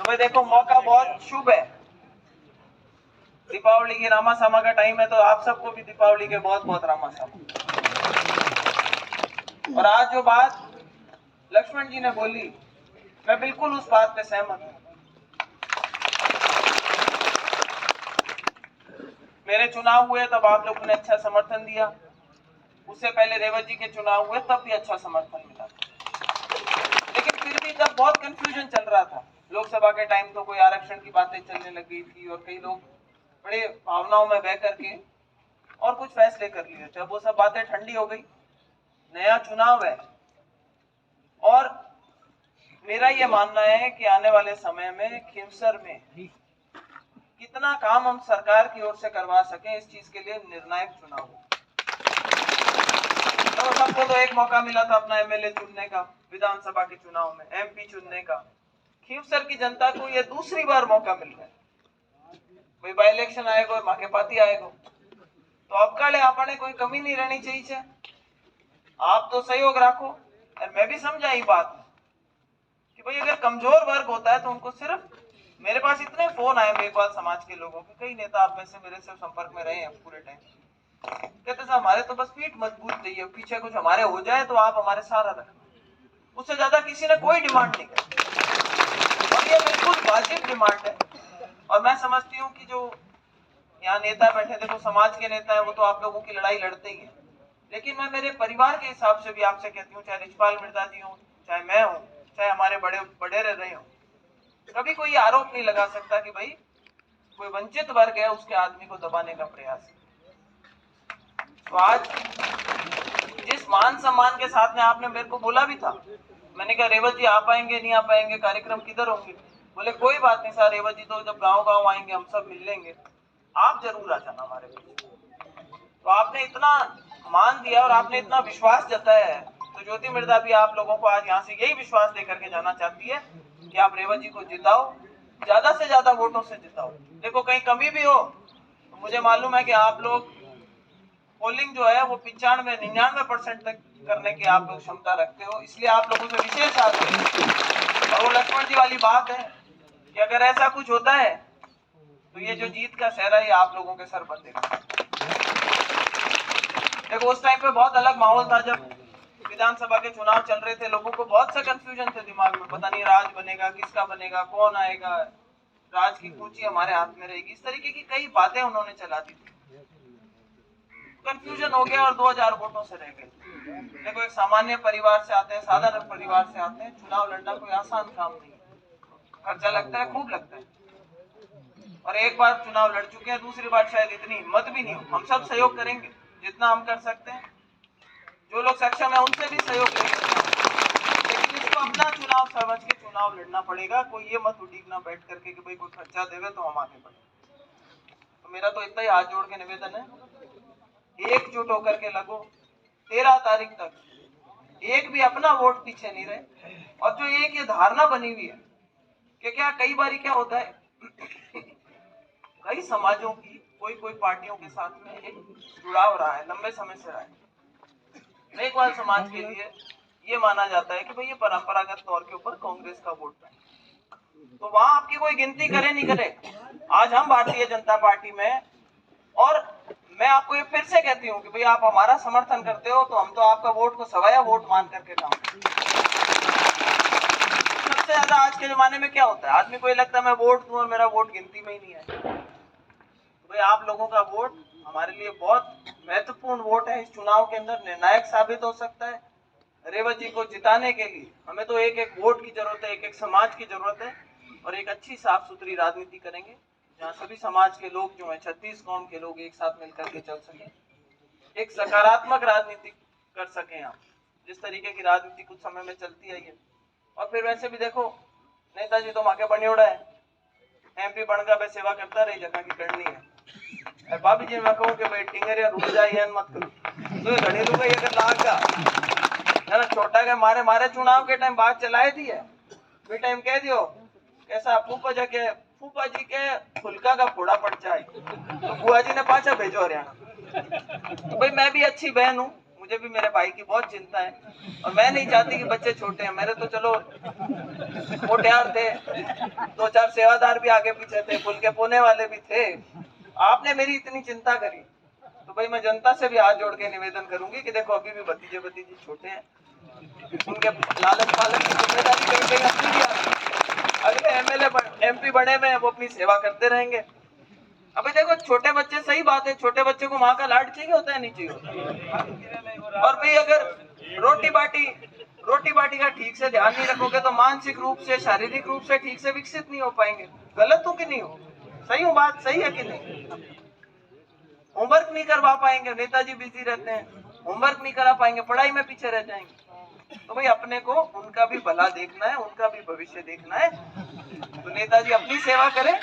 भाई देखो मौका बहुत शुभ है, दीपावली की रामासामा का टाइम है, तो आप सबको भी दीपावली के बहुत बहुत रामासामा। और आज जो बात लक्ष्मण जी ने बोली, मैं बिल्कुल उस बात पे सहमत हूं। मेरे चुनाव हुए तब आप लोगों ने अच्छा समर्थन दिया, उससे पहले रेवत जी के चुनाव हुए तब भी अच्छा समर्थन मिला, लेकिन फिर भी तब बहुत कंफ्यूजन चल रहा था। लोकसभा के टाइम तो कोई आरक्षण की बातें चलने लग गई थी और कई लोग बड़े भावनाओं में बह करके और कुछ फैसले कर लिए थे। अब वो सब बातें ठंडी हो गई, नया चुनाव है, और मेरा ये मानना है कि आने वाले समय में खींवसर में कितना काम हम सरकार की ओर से करवा सकें, इस चीज के लिए निर्णायक चुनाव हो। तो सबको तो एक मौका मिला था अपना एमएलए चुनने का, विधानसभा के चुनाव में एमपी चुनने का। खींवसर की जनता को यह दूसरी बार मौका मिल रहा है। कोई बाई इलेक्शन आएगा और माके पाती आएगा, तो अब काले आपने कोई कमी नहीं रहनी चाहिए। आप तो सहयोग रखो। और मैं भी समझा ये बात कि भाई अगर कमजोर वर्ग होता है तो उनको सिर्फ, मेरे पास इतने फोन आए मेघवाल समाज के लोगों के, कई नेता आप में से मेरे से संपर्क में रहे हैं पूरे टाइम, कहते हैं हमारे तो बस पीठ मजबूत चाहिए, पीछे कुछ हमारे हो जाए तो आप हमारे सहारा रखना, उससे ज्यादा किसी ने कोई डिमांड नहीं की। और ये बिल्कुल वाजिब डिमांड है। और मैं समझती हूँ कि जो यहाँ नेता बैठे, देखो समाज के नेता है, वो तो आप लोगों की लड़ाई लड़ते ही है, लेकिन मैं मेरे परिवार के हिसाब से भी आपसे कहती हूँ, चाहे रिचपाल मिर्जा जी हो, चाहे मैं हूँ, चाहे हमारे बड़े बड़े रह रहे हो, कभी कोई आरोप नहीं लगा सकता कि भाई कोई वंचित वर्ग है उसके आदमी को दबाने का प्रयास है। तो आज जिस मान सम्मान के साथ में आपने मेरे को बोला भी था, मैंने कहा रेवत जी आ पाएंगे नहीं आ पाएंगे, कार्यक्रम किधर होंगे, बोले कोई बात नहीं सर, रेवत जी तो जब गांव गांव आएंगे हम सब मिल लेंगे, आप जरूर आ जाना हमारे बीच। तो आपने इतना मान दिया और आपने इतना विश्वास जताया है, तो ज्योति मिर्जा भी आप लोगों को आज यहाँ से यही विश्वास देकर के जाना चाहती है कि आप रेवत जी को जिताओ, ज्यादा से ज्यादा वोटों से जिताओ। देखो कहीं कमी भी हो तो मुझे मालूम है कि आप लोग पोलिंग जो है वो 95-99% तक करने की आप लोग क्षमता रखते हो, इसलिए आप लोगों से विशेष आग्रह है। और वो लक्ष्मण जी वाली बात है कि अगर ऐसा कुछ होता है तो ये जो जीत का सहरा ये आप लोगों के सर बंधेगा। देखो उस टाइम पे बहुत अलग माहौल था, जब विधानसभा के चुनाव चल रहे थे, लोगों को बहुत सा कंफ्यूजन थे दिमाग में, पता नहीं राज बनेगा, किसका बनेगा, कौन आएगा, राज की कुंजी हमारे हाथ में रहेगी, इस तरीके की कई बातें उन्होंने चला दी थी। कंफ्यूजन हो गया और 2000 वोटों से रह गए। देखो एक सामान्य परिवार से आते हैं, साधारण परिवार से आते हैं, चुनाव लड़ना कोई आसान काम नहीं है, खर्चा लगता है, खूब लगता है। और एक बार चुनाव लड़ चुके हैं, दूसरी बार शायद इतनी हिम्मत भी नहीं हो। हम सब सहयोग करेंगे जितना हम कर सकते हैं, जो लोग सक्षम है उनसे भी सहयोग करेंगे, लेकिन इसको अपना चुनाव समझ के चुनाव लड़ना पड़ेगा। कोई ये मत उड़ीगना बैठ करके कि भाई कोई खर्चा देवे तो हम आगे बढ़े। तो मेरा तो इतना ही हाथ जोड़ के निवेदन है, एकजुट होकर के लगो। 13 तारीख तक एक भी अपना वोट पीछे नहीं रहे। और जो एक ये धारणा बनी हुई है कि क्या कई बार क्या होता है कई समाजों की कोई पार्टियों के साथ में एक जुड़ाव रहा है, लंबे समय से रहा है। मेघवाल समाज के लिए ये माना जाता है कि भाई ये परंपरागत तौर के ऊपर कांग्रेस का वोट है, तो वहां आपकी कोई गिनती करे नहीं करे, आज हम भारतीय जनता पार्टी में, और मैं आपको ये फिर से कहती हूँ कि भाई आप हमारा समर्थन करते हो तो हम तो आपका वोट को सवाया वोट मान करके काम। सबसे ज्यादा आज के जमाने में क्या होता है, आदमी को ये लगता है मैं वोट दूं और मेरा वोट गिनती में ही नहीं है। तो भाई आप लोगों का वोट हमारे लिए बहुत महत्वपूर्ण वोट है, इस चुनाव के अंदर निर्णायक साबित हो सकता है। रेवत जी को जिताने के लिए हमें तो एक एक वोट की जरूरत है, एक एक समाज की जरूरत है, और एक अच्छी साफ सुथरी राजनीति करेंगे जहाँ सभी समाज के लोग जो है, 36 कौम के लोग एक साथ मिलकर के चल सके, एक सकारात्मक राजनीति कर सके आप, जिस तरीके की राजनीति कुछ समय में चलती है ये। और फिर वैसे भी देखो नेताजी तो माके बनियोड़ा है, एमपी बनगा बे सेवा करता रही जगह की करनी है। भाभी जी मैं कहूँ कि भाई टिंगरिया रुक जाए मत करो, तो घड़ी रुक गई अगर लाग का है ना, छोटा के मारे मारे चुनाव के टाइम बात चलाए थी है, वे टाइम कह दियो कैसा फूफा जी के फुलका का फोड़ा पड़ जाए, तो बुआ जी ने पाछा भेजो हरियाणा। तो भाई मैं भी अच्छी बहन हूँ, मुझे भी मेरे भाई की बहुत चिंता है, और मैं नहीं चाहती कि बच्चे छोटे हैं। मेरे तो चलो मोटियार थे, 2-4 सेवादार भी आगे पीछे थे, पुल के पोने वाले भी थे। आपने मेरी इतनी चिंता करी, तो भाई मैं जनता से भी हाथ जोड़ के निवेदन करूंगी कि देखो अभी भी भतीजे भतीजी छोटे हैं, उनके लालच पालन की जिम्मेदारी कहीं कहीं अपनी भी आती है। अगले एमएलए एमपी बने में वो अपनी सेवा करते रहेंगे। अबे देखो छोटे बच्चे, सही बात है, छोटे बच्चे को माँ का लाड चाहिए होता है, नहीं चाहिए होता। और भाई अगर रोटी बाटी का ठीक से ध्यान नहीं रखोगे तो मानसिक रूप से, शारीरिक रूप से ठीक से विकसित नहीं हो पाएंगे। गलत हूँ कि नहीं हो? सही हूँ, बात सही है कि नहीं? होमवर्क नहीं करवा पाएंगे, नेताजी बिजी रहते हैं, होमवर्क नहीं करा पाएंगे, पढ़ाई में पीछे रह जाएंगे। तो भाई अपने को उनका भी भला देखना है, उनका भी भविष्य देखना है। तो नेताजी अपनी सेवा करें,